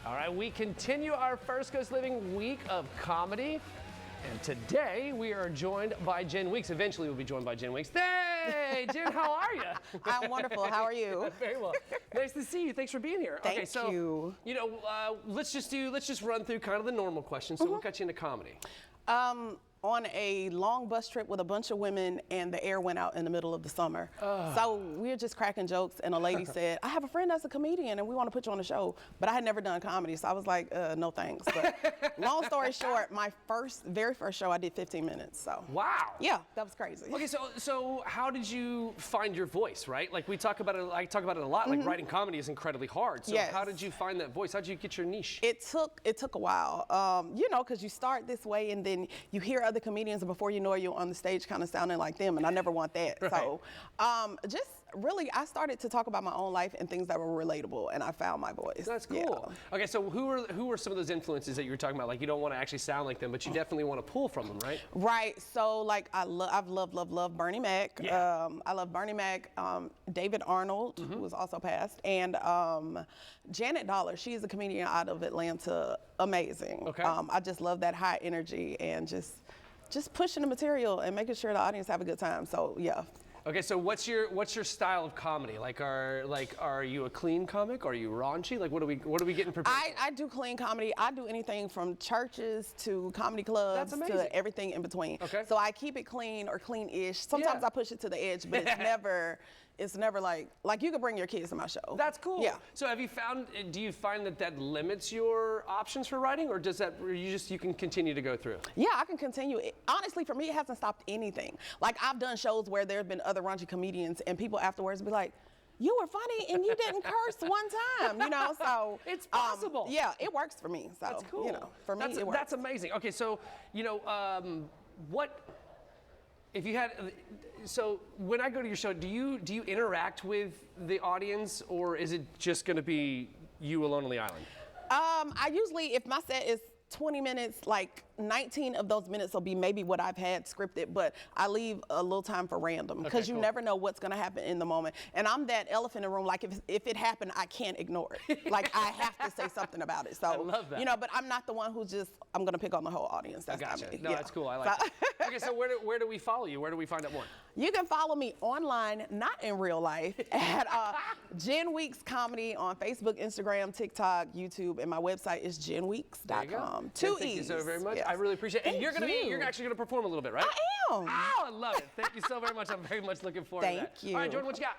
All right, we continue our First Coast Living week of comedy. And today we are joined by Jenn Weeks. Eventually we'll be joined by Jenn Weeks. Hey, Jenn, how are you? I'm wonderful. How are you? Very well. Nice to see you. Thanks for being here. Thank you. You know, let's just run through kind of the normal questions. So what got you into comedy? On a long bus trip with a bunch of women, and the air went out in the middle of the summer. So we were just cracking jokes, and a lady said, I have a friend that's a comedian, and we want to put you on the show. But I had never done comedy, so I was like, no thanks. But long story short, my very first show, I did 15 minutes. So wow. Yeah, that was crazy. Okay, so how did you find your voice, right? Like I talk about it a lot. Like writing comedy is incredibly hard. So Yes. how did you find that voice? How did you get your niche? It took a while, you know, because you start this way, and then you hear other comedians, and before you know it, you're on the stage kind of sounding like them, and I never want that. Right. So just really, I started to talk about my own life and things that were relatable, and I found my voice. That's cool. Yeah. Okay, so who were some of those influences that you were talking about? Like, you don't want to actually sound like them, but you definitely want to pull from them, right? Right. So like I've loved Bernie Mac. Yeah. I love Bernie Mac, David Arnold, who was also passed, and Janet Dollar. She's a comedian out of Atlanta. Amazing. Okay. I just love that high energy and just pushing the material and making sure the audience have a good time. So yeah. Okay, so what's your style of comedy? Like, are you a clean comic? Are you raunchy? Like, what are we getting prepared for? I do clean comedy. I do anything from churches to comedy clubs to everything in between. Okay. So I keep it clean or clean-ish. Sometimes I push it to the edge, but it's never like you could bring your kids to my show. That's cool. Yeah. So do you find that limits your options for writing, or you can continue to go through? Yeah, I can continue. Honestly, for me, it hasn't stopped anything. Like, I've done shows where there's been other raunchy comedians, and people afterwards be like, you were funny and you didn't curse one time, you know, so. It's possible. Yeah, it works for me. So, That's cool. You know, for me, it works. That's amazing. Okay, so, you know, so when I go to your show, do you interact with the audience, or is it just going to be you alone on the island? I usually, if my set is 20 minutes, like 19 of those minutes will be maybe what I've had scripted, but I leave a little time for random, because you never know what's going to happen in the moment. And I'm that elephant in the room, like if it happened, I can't ignore it. Like, I have to say something about it. So, I love that. You know, but I'm not the one who's I'm going to pick on the whole audience. That's I gotcha. not me. No, Yeah. that's cool. I like that. Okay, so where do we follow you? Where do we find out more? You can follow me online, not in real life, at Jenn Weeks Comedy on Facebook, Instagram, TikTok, YouTube, and my website is jennweeks.com. Thank you so very much. Yes. I really appreciate it. And you're actually going to perform a little bit, right? I am. Oh, I love it. Thank you so very much. I'm very much looking forward to that. Thank you. All right, Jordan, what you got?